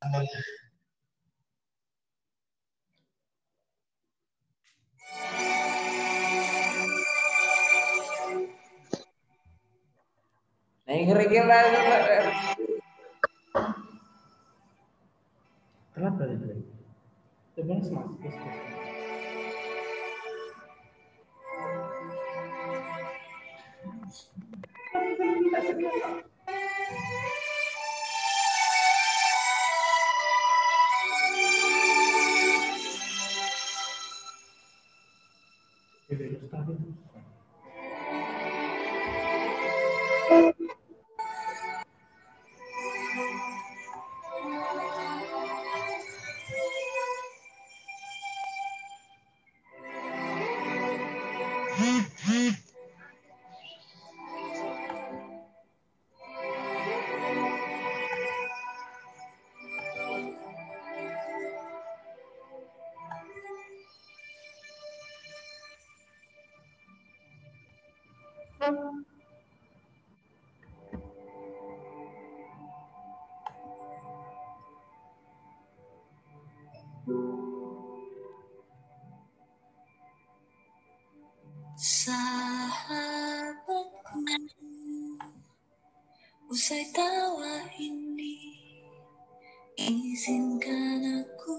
Telat berarti. Sebenarnya semangat. Sahabatku, usai tawa ini, izinkan aku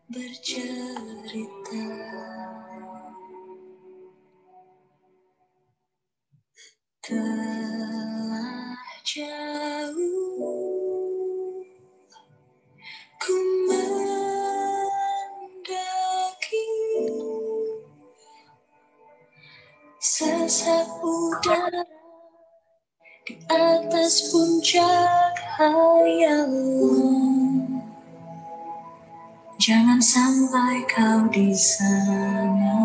bercerita. Telah jauh ku mendaki sesak udara di atas puncak hayalan. Jangan sampai kau di sana.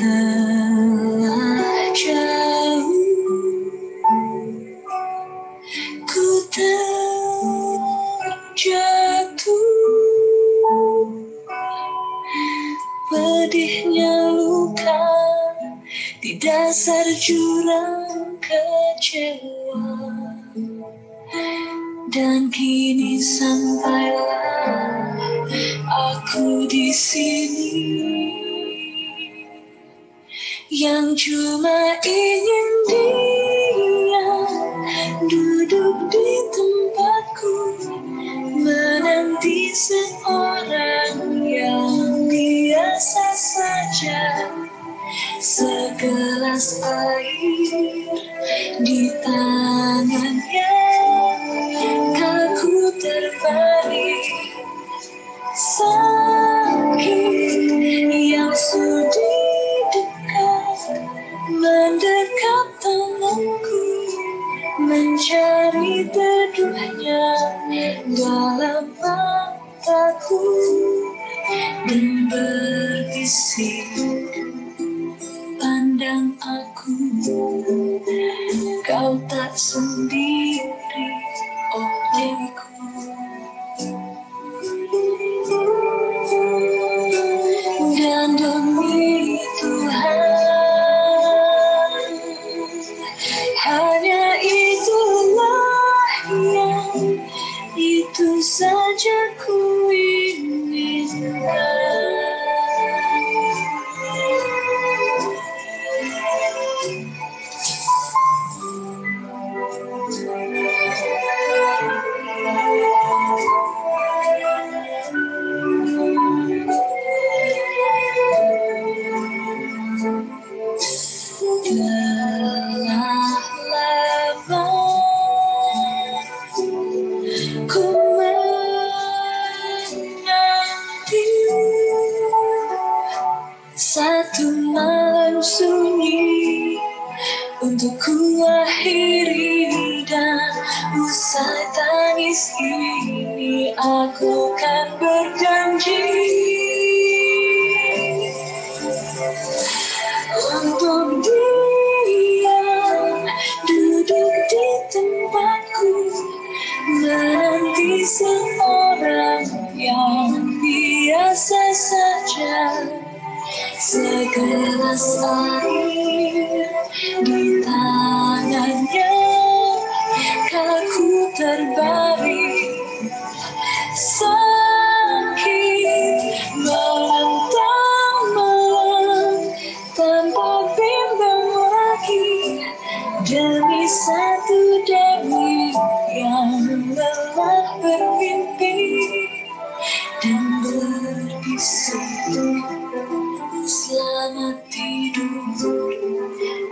Telah jauh ku terjatuh, pedihnya luka di dasar jurang kecewa. Dan kini sampailah aku di sini, yang cuma ingin diam duduk di tempatku, menanti seorang yang biasa saja. Segelas air di tangannya, kaku terbaring sakit yang sudi dekat, mendekap tanganku, mencari teduhnya dalam mataku, dan berbisik, pandang aku, kau tak sendiri, oh diriku. Dan demi Tuhan, hanya itulah yang itu saja ku inginkan. Telah lama ku menanti satu malam sunyi untuk ku akhiri, dan usai tangis ini aku kan berjanji untuk diam duduk di tempatku, menanti seorang yang biasa saja. Segelas air di tangannya, demi satu dewi yang lelah bermimpi dan berbisik, selamat tidur,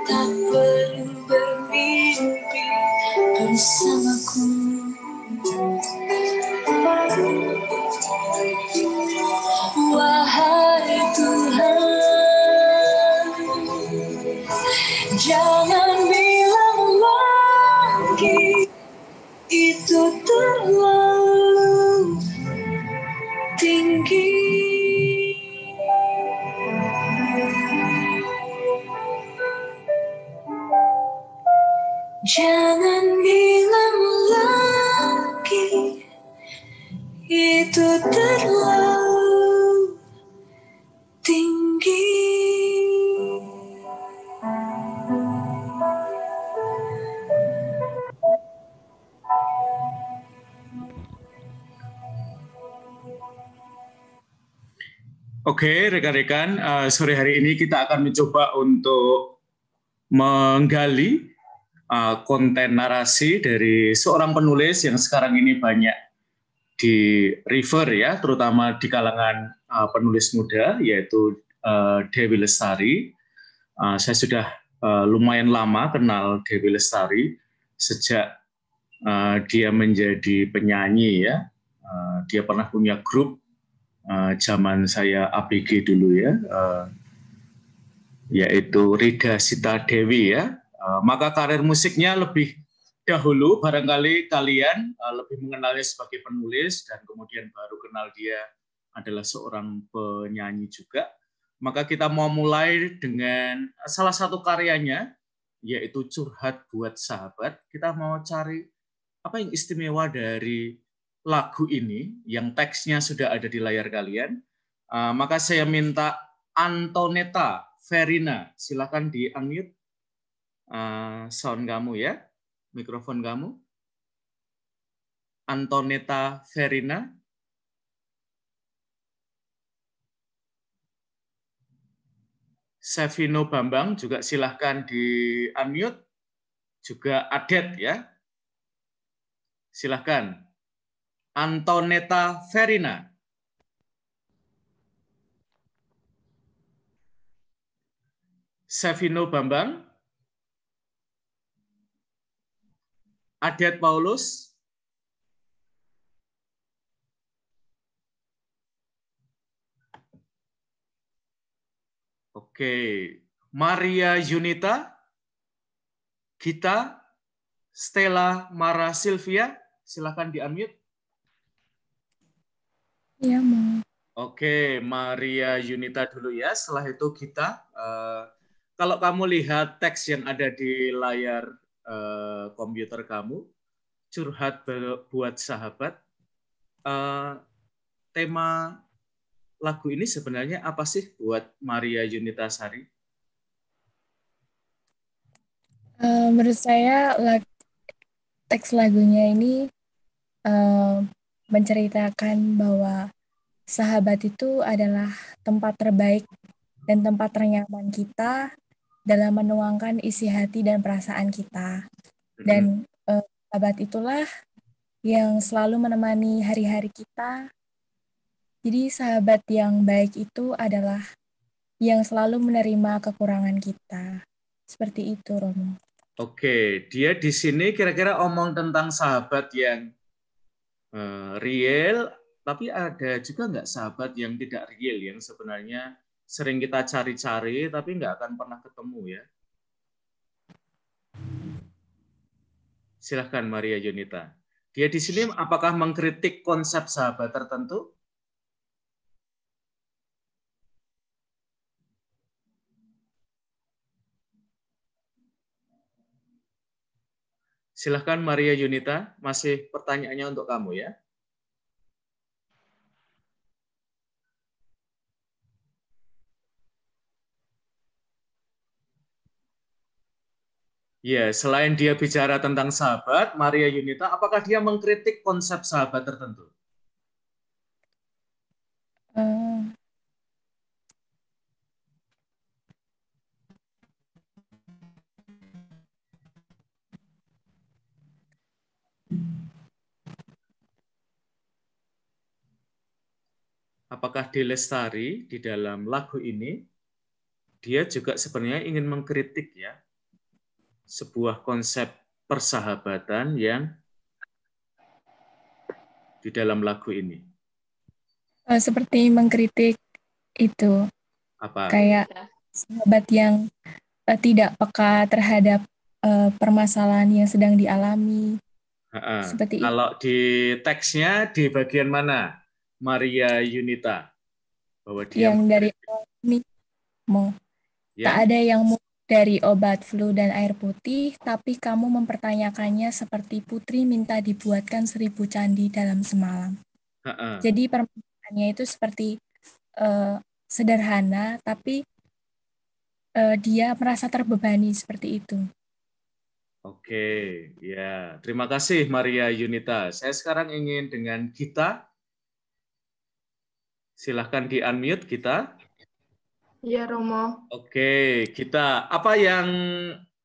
tak perlu bermimpi bersamaku. Wahai Tuhan, jangan bilang lagi itu terlalu tinggi. Jangan bilang lagi itu terlalu tinggi. Oke, rekan-rekan, sore hari ini kita akan mencoba untuk menggali konten narasi dari seorang penulis yang sekarang ini banyak di refer ya, terutama di kalangan penulis muda, yaitu Dewi Lestari. Saya sudah lumayan lama kenal Dewi Lestari sejak dia menjadi penyanyi ya. Dia pernah punya grup zaman saya ABG dulu ya, yaitu Rida Sita Dewi ya. Maka karir musiknya lebih dahulu barangkali kalian lebih mengenalnya sebagai penulis dan kemudian baru kenal dia adalah seorang penyanyi juga. Maka kita mau mulai dengan salah satu karyanya, yaitu Curhat Buat Sahabat. Kita mau cari apa yang istimewa dari lagu ini, yang teksnya sudah ada di layar kalian. Maka saya minta Antoneta Verina, silakan di-unmute sound kamu ya, mikrofon kamu. Antoneta Verina. Sevino Bambang juga silahkan di-unmute. Juga Adet ya. Silahkan. Antoneta Verina. Sevino Bambang. Adet Paulus. Oke. Maria Yunita. Gita. Stella Mara Silvia. Silahkan di-unmute. Iya, mau. Oke, Maria Yunita dulu ya. Setelah itu kita, kalau kamu lihat teks yang ada di layar komputer kamu, Curhat Buat Sahabat, tema lagu ini sebenarnya apa sih buat Maria Yunita Sari? Menurut saya teks lagunya ini menceritakan bahwa sahabat itu adalah tempat terbaik dan tempat ternyaman kita dalam menuangkan isi hati dan perasaan kita. Dan sahabat itulah yang selalu menemani hari-hari kita. Jadi sahabat yang baik itu adalah yang selalu menerima kekurangan kita. Seperti itu, Romo. Oke, dia di sini kira-kira omong tentang sahabat yang real, tapi ada juga nggak sahabat yang tidak real, yang sebenarnya sering kita cari-cari, tapi nggak akan pernah ketemu ya? Silahkan Maria Yunita. Dia di sini apakah mengkritik konsep sahabat tertentu? Silahkan Maria Yunita, masih pertanyaannya untuk kamu ya. Ya, selain dia bicara tentang sahabat, Maria Yunita, apakah dia mengkritik konsep sahabat tertentu? apakah Lestari di dalam lagu ini dia juga sebenarnya ingin mengkritik ya sebuah konsep persahabatan yang di dalam lagu ini. Seperti mengkritik itu, Apa? kayak sahabat yang tidak peka terhadap permasalahan yang sedang dialami. Seperti itu. Kalau di teksnya di bagian mana, Maria Yunita? Bahwa dia Yang dari ini mau tak ada yang dari obat flu dan air putih, tapi kamu mempertanyakannya seperti putri minta dibuatkan 1000 candi dalam semalam. Jadi permasalahannya itu seperti sederhana, tapi dia merasa terbebani seperti itu. Oke, ya. Terima kasih Maria Yunita. Saya sekarang ingin dengan Gita. Silahkan di-unmute Gita. Iya, Romo. Oke, Gita. Apa yang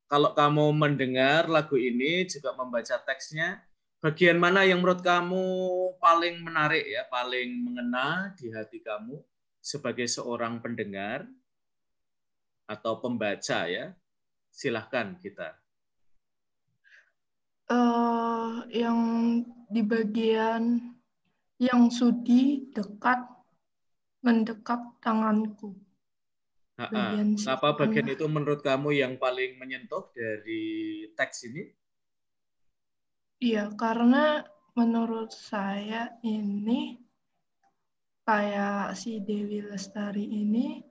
kalau kamu mendengar lagu ini juga membaca teksnya, bagian mana yang menurut kamu paling menarik ya, paling mengena di hati kamu sebagai seorang pendengar atau pembaca ya? Silahkan Gita. Yang di bagian yang sudi dekat mendekap tanganku. Kenapa bagian itu menurut kamu yang paling menyentuh dari teks ini? Iya, karena menurut saya ini kayak si Dewi Lestari ini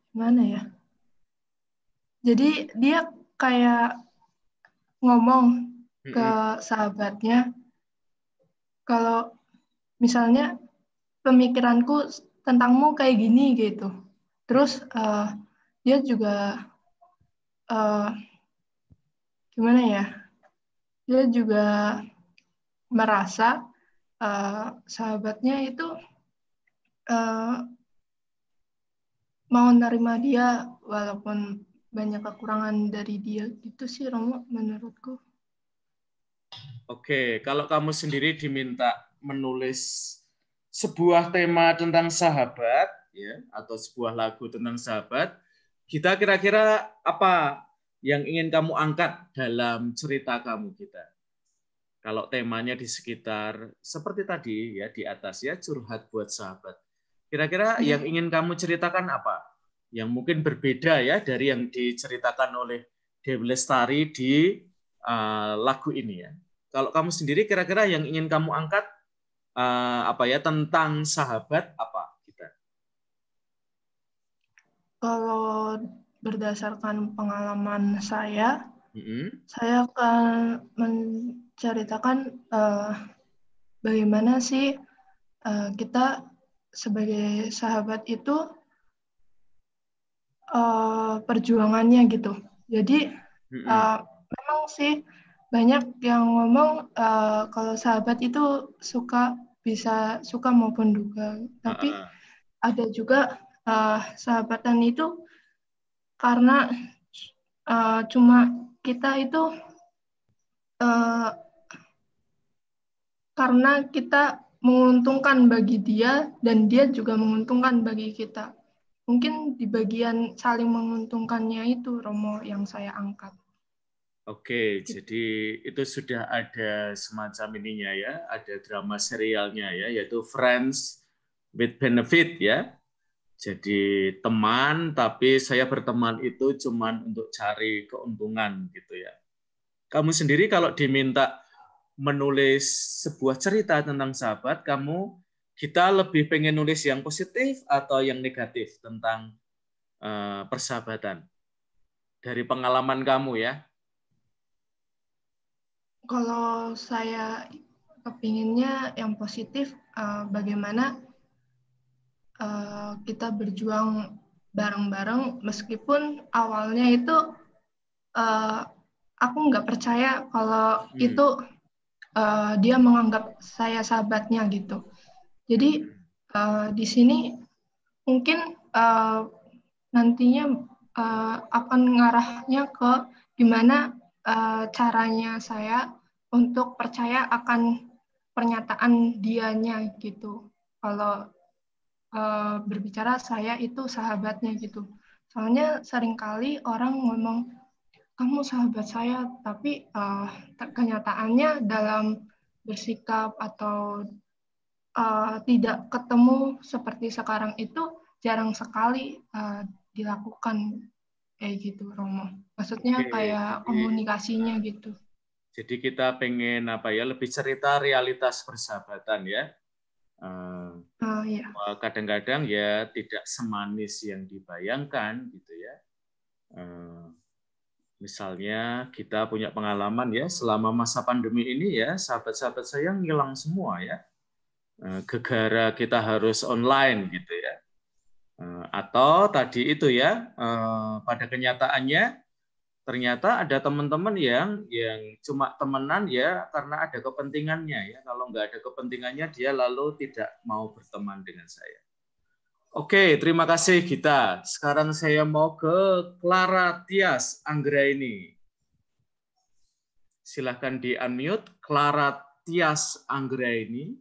gimana ya? Jadi dia kayak ngomong ke sahabatnya kalau misalnya pemikiranku tentangmu kayak gini gitu. Terus dia juga gimana ya? Dia juga merasa sahabatnya itu mau nerima dia walaupun banyak kekurangan dari dia. Itu sih Romo menurutku. Oke, kalau kamu sendiri diminta menulis sebuah tema tentang sahabat, ya, atau sebuah lagu tentang sahabat, kita kira-kira apa yang ingin kamu angkat dalam cerita kamu kita? Kalau temanya di sekitar seperti tadi ya di atas ya curhat buat sahabat. Kira-kira yang ingin kamu ceritakan apa? Yang mungkin berbeda ya dari yang diceritakan oleh Dewi Lestari di lagu ini ya. Kalau kamu sendiri kira-kira yang ingin kamu angkat apa ya tentang sahabat apa kita? Kalau berdasarkan pengalaman saya akan menceritakan bagaimana sih kita sebagai sahabat itu perjuangannya gitu. Jadi memang sih banyak yang ngomong kalau sahabat itu bisa suka maupun duka. Tapi ada juga sahabatan itu karena cuma kita itu karena kita menguntungkan bagi dia dan dia juga menguntungkan bagi kita. Mungkin di bagian saling menguntungkannya itu Romo yang saya angkat. Oke, jadi itu sudah ada semacam ininya ya, ada drama serialnya ya, yaitu Friends with Benefit ya. Jadi teman, tapi saya berteman itu cuman untuk cari keuntungan gitu ya. Kamu sendiri kalau diminta menulis sebuah cerita tentang sahabat, kita lebih pengen nulis yang positif atau yang negatif tentang persahabatan? Dari pengalaman kamu ya. Kalau saya kepinginnya yang positif, bagaimana kita berjuang bareng-bareng meskipun awalnya itu aku nggak percaya kalau itu dia menganggap saya sahabatnya gitu. Jadi di sini mungkin nantinya akan ngarahnya ke gimana caranya saya untuk percaya akan pernyataan dianya gitu. Kalau berbicara saya itu sahabatnya gitu. Soalnya seringkali orang ngomong kamu sahabat saya, tapi kenyataannya dalam bersikap atau tidak ketemu seperti sekarang itu jarang sekali dilakukan kayak gitu, Romo. Maksudnya kayak komunikasinya gitu. Jadi kita pengen lebih cerita realitas persahabatan ya. Iya. Kadang-kadang ya tidak semanis yang dibayangkan gitu ya. Misalnya kita punya pengalaman ya selama masa pandemi ini ya, sahabat-sahabat saya ngilang semua ya. Gegara kita harus online gitu ya. Atau tadi itu ya, pada kenyataannya ternyata ada teman-teman yang cuma temenan ya karena ada kepentingannya ya. Kalau nggak ada kepentingannya dia lalu tidak mau berteman dengan saya. Oke, terima kasih Gita. Sekarang saya mau ke Clara Tias Anggraini. Silahkan di-unmute, Clara Tias Anggraini.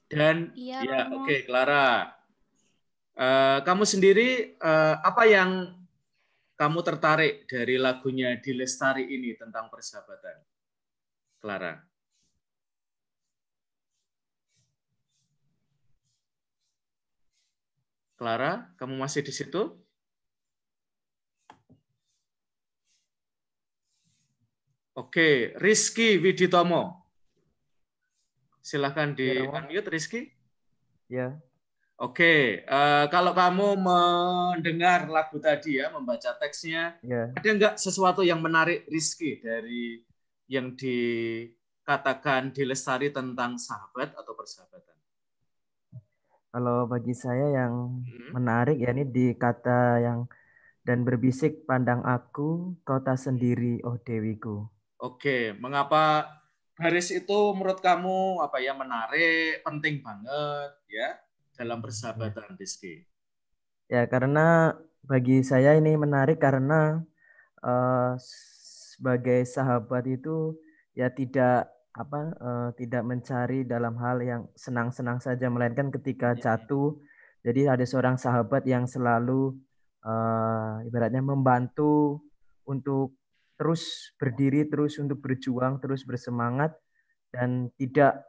Dan ya, oke, Clara. Kamu sendiri apa yang kamu tertarik dari lagunya Di Lestari ini tentang persahabatan, Clara? Clara, kamu masih di situ? Oke, Rizky Widitomo. Silahkan di-unmute, Rizky. Ya. Oke, kalau kamu mendengar lagu tadi ya, membaca teksnya, ada nggak sesuatu yang menarik Rizky dari yang dikatakan Di Lestari tentang sahabat atau persahabatan? Kalau bagi saya yang menarik ya ini di kata yang dan berbisik pandang aku, kau tak sendiri, oh Dewiku. Oke, mengapa baris itu menurut kamu menarik, penting banget ya dalam persahabatan, Rizky? Ya karena bagi saya ini menarik karena sebagai sahabat itu ya tidak mencari dalam hal yang senang-senang saja, melainkan ketika jatuh. Jadi ada seorang sahabat yang selalu ibaratnya membantu untuk terus berdiri, terus untuk berjuang, terus bersemangat dan tidak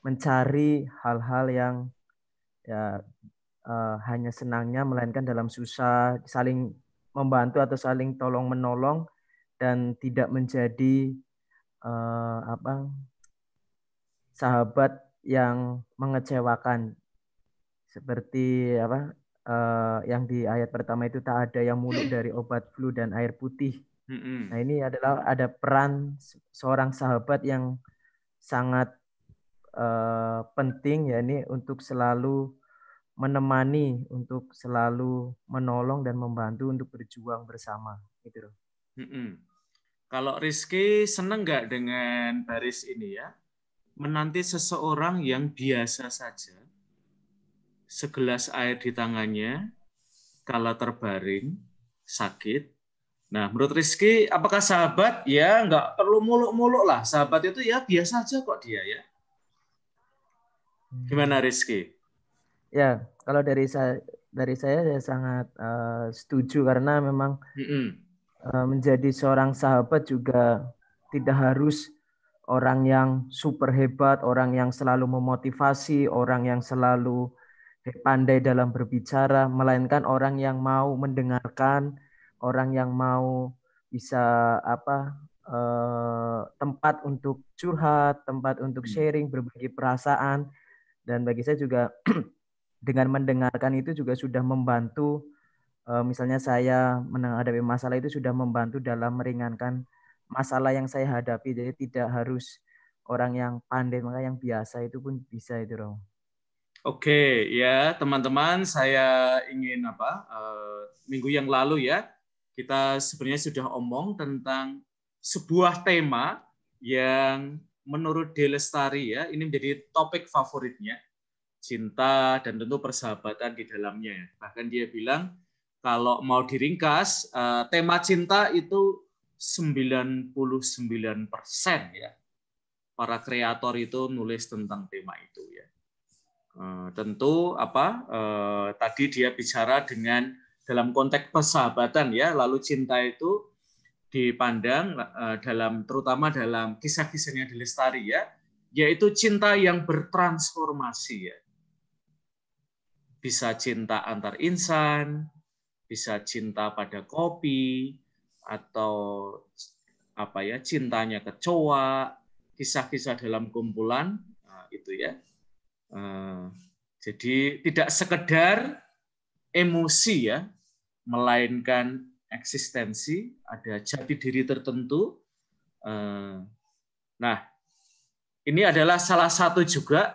mencari hal-hal yang hanya senangnya, melainkan dalam susah, saling membantu atau saling tolong menolong dan tidak menjadi sahabat yang mengecewakan seperti yang di ayat pertama itu tak ada yang muluk dari obat flu dan air putih. Nah ini adalah ada peran seorang sahabat yang sangat penting ya ini untuk selalu menemani, untuk selalu menolong dan membantu untuk berjuang bersama gitu loh. Kalau Rizky seneng nggak dengan baris ini ya? Menanti seseorang yang biasa saja, segelas air di tangannya, kala terbaring, sakit. Nah, menurut Rizky, apakah sahabat? Ya, nggak perlu muluk-muluk lah. Sahabat itu ya biasa aja kok dia ya. Gimana Rizky? Ya, kalau dari saya sangat setuju karena memang menjadi seorang sahabat juga tidak harus orang yang super hebat, orang yang selalu memotivasi, orang yang selalu pandai dalam berbicara, melainkan orang yang mau mendengarkan, orang yang mau bisa tempat untuk curhat, tempat untuk sharing, berbagi perasaan. Dan bagi saya juga dengan mendengarkan itu juga sudah membantu, misalnya saya menghadapi masalah itu sudah membantu dalam meringankan masalah yang saya hadapi. Jadi tidak harus orang yang pandai, maka yang biasa itu pun bisa itu, Romo. Oke, ya teman-teman, saya ingin minggu yang lalu ya, kita sebenarnya sudah omong tentang sebuah tema yang menurut Di Lestari ya, ini menjadi topik favoritnya, cinta dan tentu persahabatan di dalamnya. Bahkan dia bilang kalau mau diringkas, tema cinta itu 99% ya para kreator itu nulis tentang tema itu ya. Tentu tadi dia bicara dengan dalam konteks persahabatan ya, lalu cinta itu dipandang terutama dalam kisah-kisahnya Ade Lestari ya, yaitu cinta yang bertransformasi ya. Bisa cinta antar insan, bisa cinta pada kopi, atau cintanya kecoa, kisah-kisah dalam kumpulan itu ya. Jadi tidak sekedar emosi ya, melainkan eksistensi, ada jati diri tertentu. Nah, ini adalah salah satu juga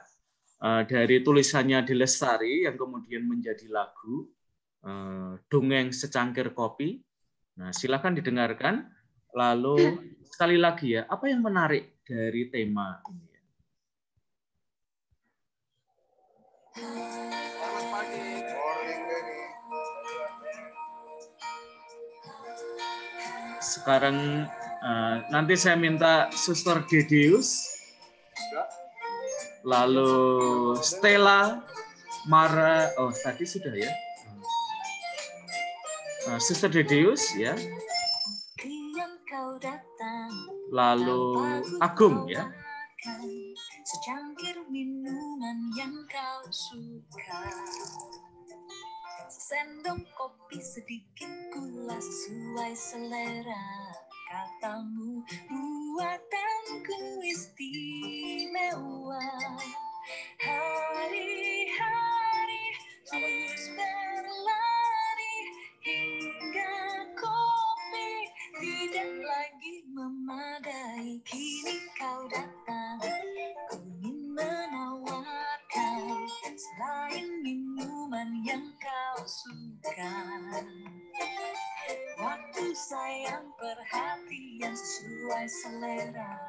dari tulisannya Ade Lestari yang kemudian menjadi lagu Dongeng Secangkir Kopi. Nah, silakan didengarkan. Lalu sekali lagi ya, apa yang menarik dari tema ini? Sekarang nanti saya minta Suster Dedeus, lalu Stella, Mara, tadi sudah ya, Suster Dedeus ya, lalu Agung ya. Secangkir minuman yang kau suka, sendok kopi sedikit gula sesuai selera. Katamu buatanku istimewa. Hari-hari terus berlari hingga kopi tidak lagi memadai. Kini kau datang, ku ingin menawarkan selain minuman yang kau suka. Waktu sayang, perhatian sesuai selera.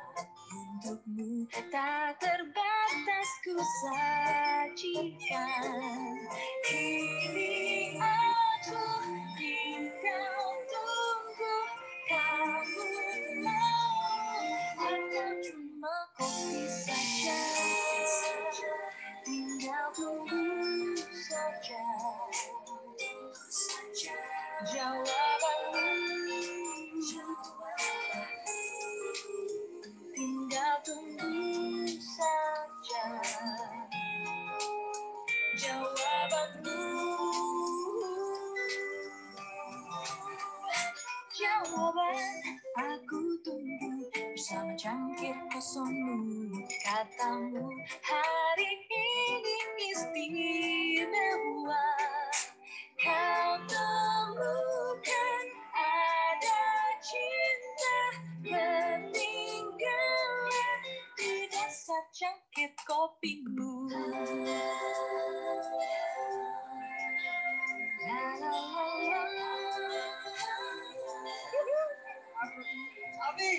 Untukmu tak terbatas ku sajikan. Kini aku tinggal tunggu kamu mau atau cuma kopi saja. Tinggal tunggu saja. Jawabanmu, tinggal tunggu saja. Jawabanmu, jawaban aku tunggu bersama cangkir kosongmu. Katamu hari ini istimewa. Kau temukan ada cinta peninggalan di dasar cangkir kopimu. Abi,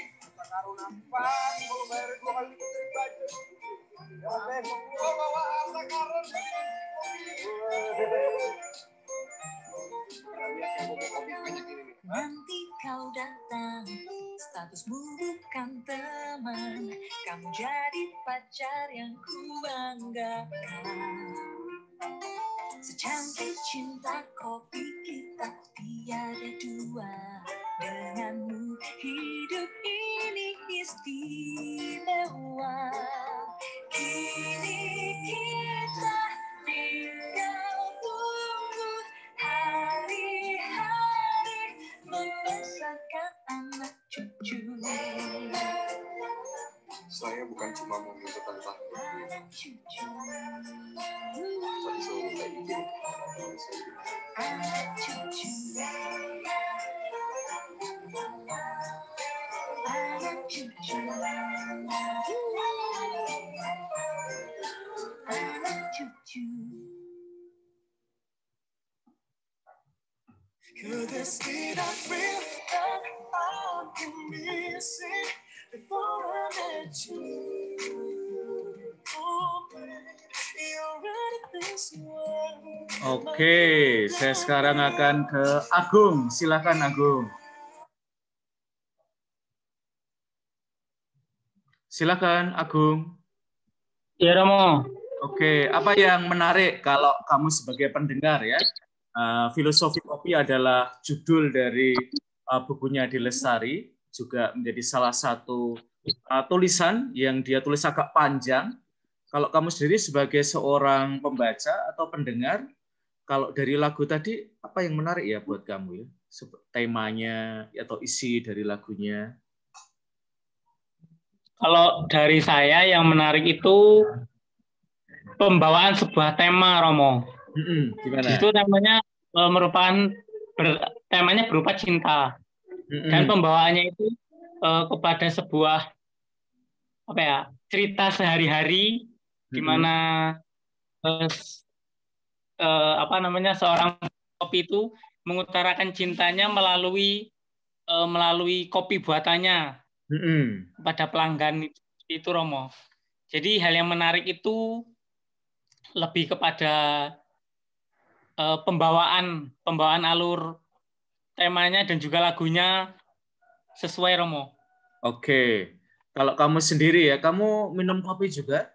taruh nampak kalau bayar 2 kali lipat baju. Bawa apa karun? Nanti kau datang, statusmu bukan teman, kamu jadi pacar yang ku banggakan. Secangkir cinta kopi kita tiada dua, denganmu hidup ini istimewa. Kini kita tinggal tunggu hari-hari membesarkan anak cucu. Saya bukan cuma mau minta tentang Anak cucu. tapi saya minta izin. Anak cucu. Anak cucu. Anak cucu. Could this be the real that I've been missing before I met you? Oh, baby, you're ready this world. Oke, saya sekarang akan ke Agung. Silakan Agung. Silakan Agung. Ya Romo. Oke, apa yang menarik kalau kamu sebagai pendengar ya? Filosofi Kopi adalah judul dari bukunya Adi Lestari, juga menjadi salah satu tulisan yang dia tulis agak panjang. Kalau kamu sendiri sebagai seorang pembaca atau pendengar, kalau dari lagu tadi, apa yang menarik ya buat kamu ya? Temanya atau isi dari lagunya? Kalau dari saya yang menarik itu pembawaan sebuah tema, Romo. Gimana? Itu temanya merupakan temanya berupa cinta. Dan pembawaannya itu kepada sebuah apa ya, cerita sehari-hari di mana seorang kopi itu mengutarakan cintanya melalui kopi buatannya pada pelanggan itu, Romo. Jadi hal yang menarik itu lebih kepada pembawaan alur temanya dan juga lagunya sesuai, Romo. Oke. Kalau kamu sendiri ya, kamu minum kopi juga?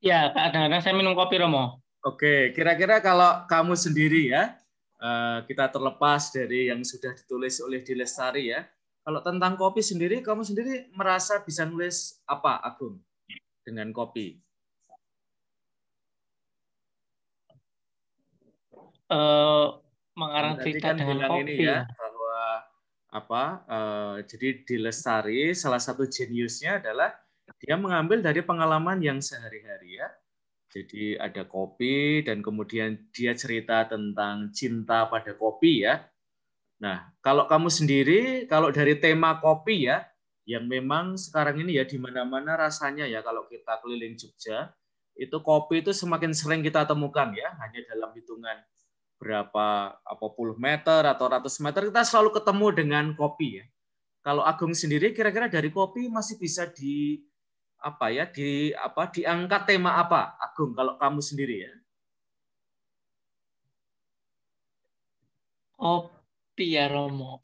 Ya, kadang-kadang saya minum kopi, Romo. Oke, kira-kira kalau kamu sendiri ya, kita terlepas dari yang sudah ditulis oleh Adi Lestari ya. Kalau tentang kopi sendiri, kamu sendiri merasa bisa nulis apa, Agung, dengan kopi? Mengarang cerita kan dengan bilang kopi ini ya, bahwa jadi Adi Lestari salah satu jeniusnya adalah dia mengambil dari pengalaman yang sehari-hari ya. Jadi ada kopi dan kemudian dia cerita tentang cinta pada kopi ya. Nah, kalau kamu sendiri, kalau dari tema kopi ya, yang memang sekarang ini ya di mana-mana rasanya ya kalau kita keliling Jogja, itu kopi itu semakin sering kita temukan ya, hanya dalam hitungan berapa puluh meter atau ratus meter kita selalu ketemu dengan kopi ya. Kalau Agung sendiri kira-kira dari kopi masih bisa diangkat tema apa, Agung, kalau kamu sendiri ya? Kopi ya, Romo.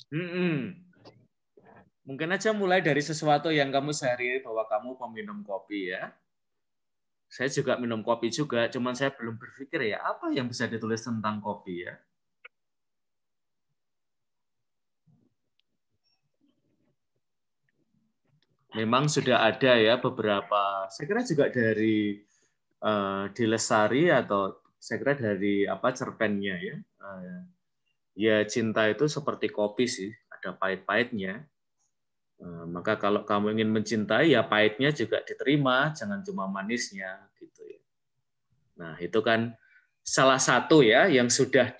Mungkin aja mulai dari sesuatu yang kamu sehari bahwa kamu peminum kopi ya. Saya juga minum kopi juga, cuman saya belum berpikir ya apa yang bisa ditulis tentang kopi ya. Memang sudah ada ya beberapa, saya kira juga dari Adi Lestari atau saya kira dari cerpennya ya. Ya cinta itu seperti kopi sih, ada pahit-pahitnya. Maka kalau kamu ingin mencintai ya pahitnya juga diterima, jangan cuma manisnya gitu ya. Nah, itu kan salah satu ya yang sudah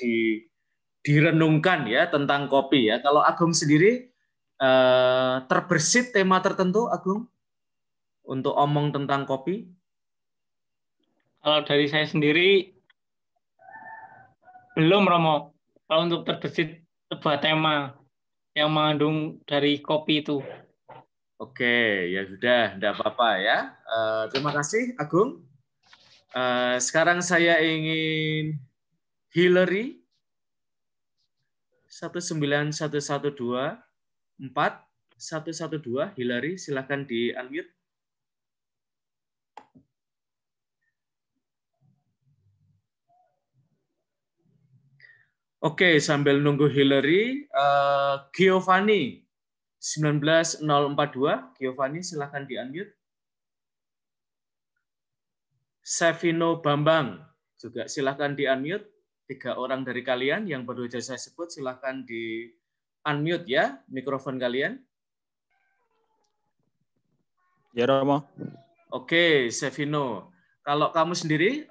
direnungkan ya tentang kopi ya. Kalau Agung sendiri terbersit tema tertentu, Agung, untuk omong tentang kopi? Kalau dari saya sendiri belum, Romo. Kalau untuk terbersit sebuah tema yang mengandung dari kopi itu. Oke, ya sudah, tidak apa-apa ya. Terima kasih, Agung. Sekarang saya ingin Hillary 19112 4112, Hillary, silakan di-unmute. Oke, sambil nunggu Hillary, Giovanni 19042, Giovanni silakan di-unmute. Sevino Bambang juga silakan di-unmute. 3 orang dari kalian yang baru saja saya sebut silakan di-unmute ya mikrofon kalian. Ya, Romo. Oke, Sevino. Kalau kamu sendiri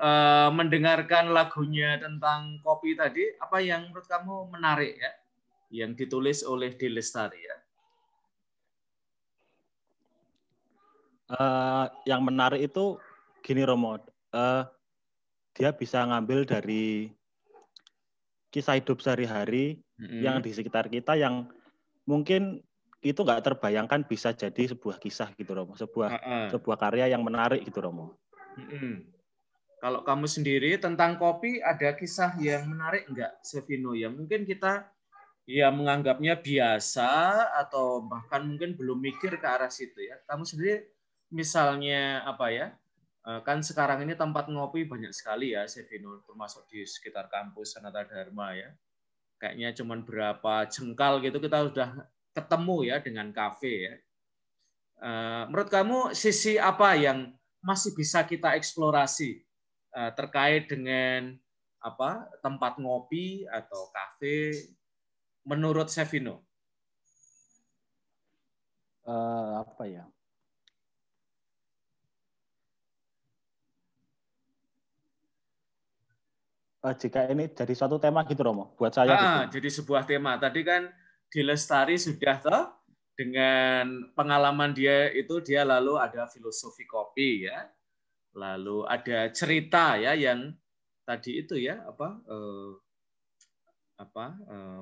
mendengarkan lagunya tentang kopi tadi, apa yang menurut kamu menarik ya? Yang ditulis oleh Adi Lestari ya? Yang menarik itu gini, Romo. Dia bisa ngambil dari kisah hidup sehari-hari yang di sekitar kita yang mungkin itu nggak terbayangkan bisa jadi sebuah kisah gitu, Romo. Sebuah karya yang menarik gitu, Romo. Kalau kamu sendiri tentang kopi ada kisah yang menarik nggak, Sevino? Ya mungkin kita ya menganggapnya biasa atau bahkan mungkin belum mikir ke arah situ ya. Kamu sendiri misalnya apa ya? Kan sekarang ini tempat ngopi banyak sekali ya, Sevino, termasuk di sekitar kampus Sanata Dharma ya. Kayaknya cuman berapa jengkal gitu kita sudah ketemu ya dengan kafe ya. Menurut kamu sisi apa yang masih bisa kita eksplorasi terkait dengan apa tempat ngopi atau kafe menurut Sevino? Apa ya? Jika ini jadi suatu tema gitu Romo, buat saya gitu. Jadi sebuah tema. Tadi kan di Lestari sudah toh dengan pengalaman dia itu dia lalu ada filosofi kopi ya, lalu ada cerita ya yang tadi itu ya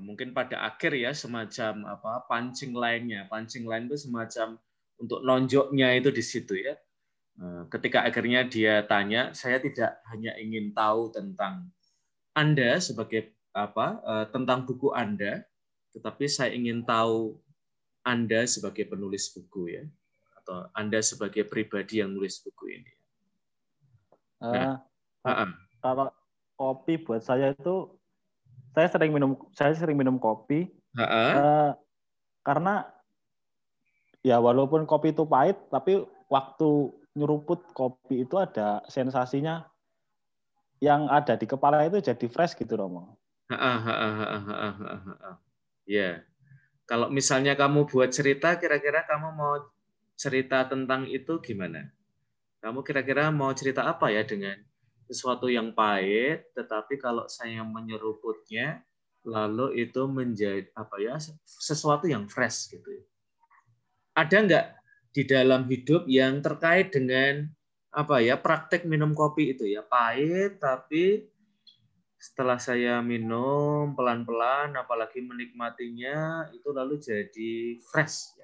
mungkin pada akhir ya semacam apa punching line-nya. Punching line itu semacam untuk nonjoknya itu di situ ya. Ketika akhirnya dia tanya, saya tidak hanya ingin tahu tentang Anda sebagai tentang buku Anda, tetapi saya ingin tahu Anda sebagai penulis buku ya, atau Anda sebagai pribadi yang nulis buku ini. Kalau kopi buat saya itu, saya sering minum kopi karena ya walaupun kopi itu pahit, tapi waktu nyeruput kopi itu ada sensasinya yang ada di kepala itu jadi fresh gitu Romo. Ya, kalau misalnya kamu buat cerita, kira-kira kamu mau cerita tentang itu gimana? Kamu kira-kira mau cerita apa ya dengan sesuatu yang pahit, tetapi kalau saya menyeruputnya, lalu itu menjadi apa ya sesuatu yang fresh gitu. Ada nggak di dalam hidup yang terkait dengan apa ya praktek minum kopi itu ya pahit, tapi setelah saya minum pelan-pelan, apalagi menikmatinya, itu lalu jadi fresh.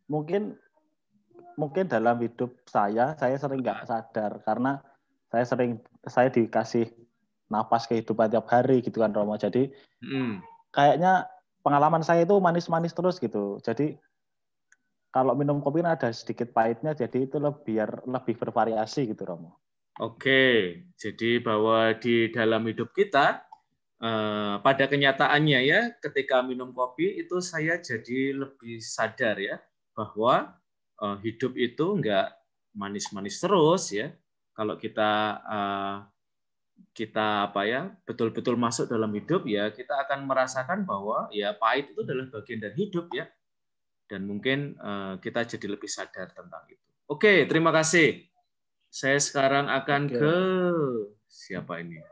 Mungkin dalam hidup saya sering nggak sadar karena saya dikasih napas kehidupan tiap hari gitu kan Romo. Jadi kayaknya pengalaman saya itu manis-manis terus gitu. Jadi kalau minum kopi ada sedikit pahitnya, jadi itu biar lebih bervariasi gitu Romo. Oke, jadi bahwa di dalam hidup kita pada kenyataannya ya, ketika minum kopi itu saya jadi lebih sadar ya bahwa hidup itu enggak manis-manis terus ya. Kalau kita betul-betul masuk dalam hidup ya, kita akan merasakan bahwa ya pahit itu adalah bagian dari hidup ya. Dan mungkin kita jadi lebih sadar tentang itu. Oke, terima kasih. Saya sekarang akan ke siapa ini?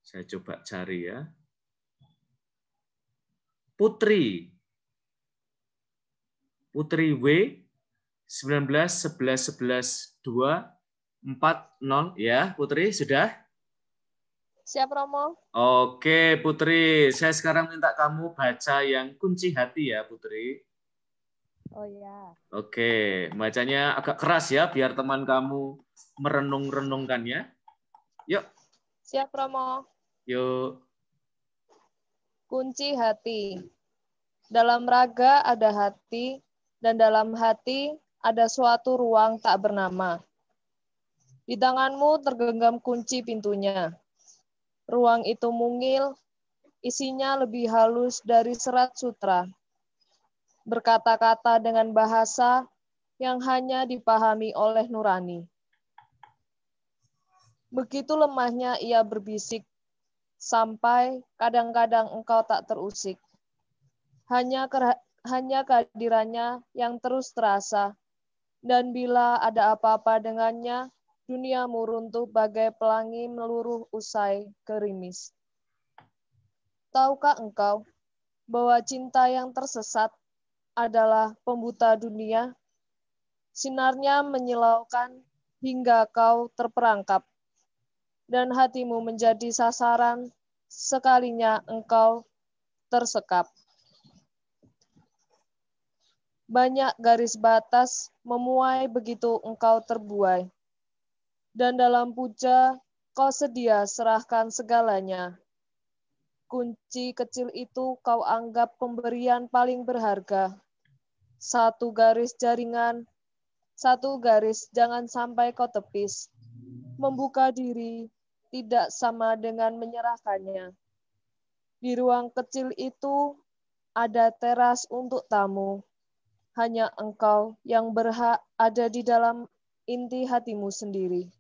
Saya coba cari ya. Putri W 19 11 11 2 40 ya, Putri sudah? Siap, Romo. Oke, Putri. Saya sekarang minta kamu baca yang kunci hati ya, Putri. Oh ya. Oke, bacanya agak keras ya, biar teman kamu merenung-renungkan ya. Yuk. Siap, Romo. Yuk. Kunci hati. Dalam raga ada hati, dan dalam hati ada suatu ruang tak bernama. Di tanganmu tergenggam kunci pintunya. Ruang itu mungil, isinya lebih halus dari serat sutra. Berkata-kata dengan bahasa yang hanya dipahami oleh nurani. Begitu lemahnya ia berbisik, sampai kadang-kadang engkau tak terusik. Hanya kehadirannya yang terus terasa, dan bila ada apa-apa dengannya, duniamu runtuh bagai pelangi meluruh usai gerimis. Tahukah engkau bahwa cinta yang tersesat adalah pembuta dunia? Sinarnya menyilaukan hingga kau terperangkap, dan hatimu menjadi sasaran sekalinya engkau tersekap. Banyak garis batas memuai begitu engkau terbuai. dan dalam puja kau sedia serahkan segalanya. Kunci kecil itu kau anggap pemberian paling berharga. Satu garis jaringan, satu garis jangan sampai kau tepis. Membuka diri tidak sama dengan menyerahkannya. Di ruang kecil itu ada teras untuk tamu. Hanya engkau yang berhak ada di dalam inti hatimu sendiri.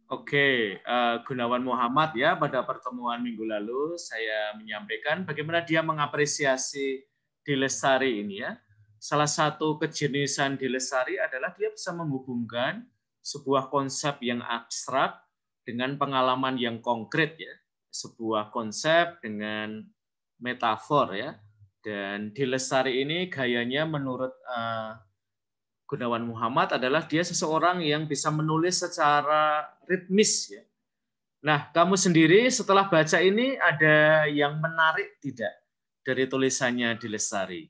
Oke, Gunawan Muhammad ya, pada pertemuan minggu lalu saya menyampaikan bagaimana dia mengapresiasi Dilestari ini ya. Salah satu kejeniusan Dilestari adalah dia bisa menghubungkan sebuah konsep yang abstrak dengan pengalaman yang konkret ya. Sebuah konsep dengan metafor ya. Dan Dilestari ini gayanya menurut Gunawan Muhammad adalah dia seseorang yang bisa menulis secara ritmis ya. Nah, kamu sendiri setelah baca ini ada yang menarik tidak dari tulisannya Dilestari?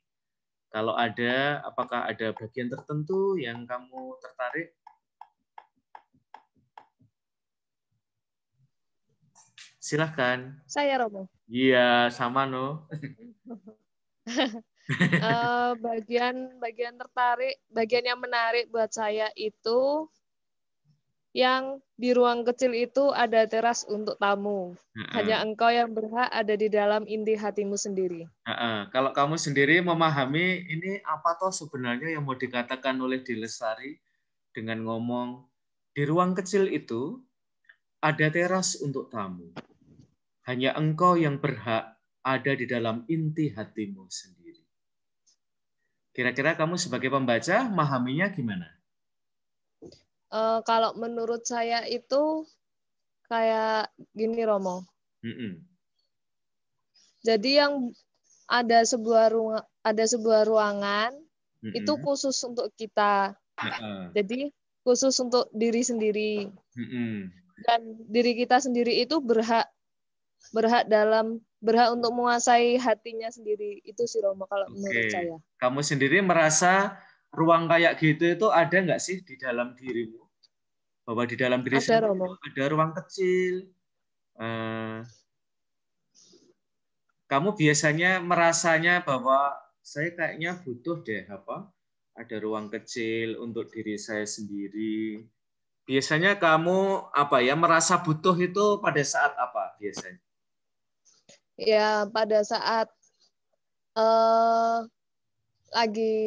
Kalau ada, apakah ada bagian tertentu yang kamu tertarik? Silahkan. Saya Romo. Iya, sama no. Bagian tertarik, bagian yang menarik buat saya itu yang di ruang kecil itu ada teras untuk tamu. Hanya engkau yang berhak ada di dalam inti hatimu sendiri. Kalau kamu sendiri memahami ini apa toh sebenarnya yang mau dikatakan oleh Dilestari dengan ngomong di ruang kecil itu ada teras untuk tamu. Hanya engkau yang berhak ada di dalam inti hatimu sendiri. Kira-kira kamu sebagai pembaca memahaminya gimana? Kalau menurut saya itu kayak gini Romo. Jadi yang ada sebuah ruangan itu khusus untuk kita. Jadi khusus untuk diri sendiri. Dan diri kita sendiri itu berhak untuk menguasai hatinya sendiri. Itu sih Romo kalau menurut saya. Kamu sendiri merasa ruang kayak gitu itu ada nggak sih di dalam dirimu? Bahwa di dalam diri sendiri ada ruang kecil. Kamu biasanya merasanya bahwa saya kayaknya butuh deh ada ruang kecil untuk diri saya sendiri. Biasanya kamu merasa butuh itu pada saat apa biasanya? Ya pada saat lagi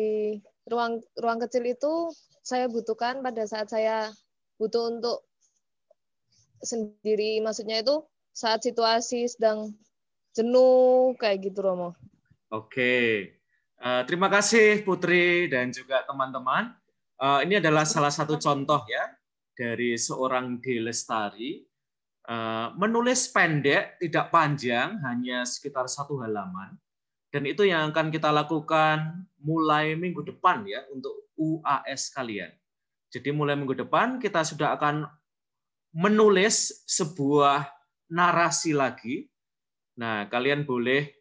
ruang kecil itu saya butuhkan pada saat saya butuh untuk sendiri, maksudnya itu saat situasi sedang jenuh kayak gitu Romo. Oke, terima kasih Putri dan juga teman-teman. Ini adalah salah satu contoh ya dari seorang Dilestari menulis pendek, tidak panjang, hanya sekitar 1 halaman. Dan itu yang akan kita lakukan mulai minggu depan ya untuk UAS kalian. Jadi mulai minggu depan kita sudah akan menulis sebuah narasi lagi. Nah, kalian boleh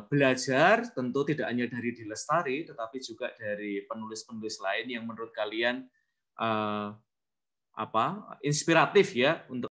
belajar tentu tidak hanya dari Dilestari tetapi juga dari penulis-penulis lain yang menurut kalian inspiratif ya untuk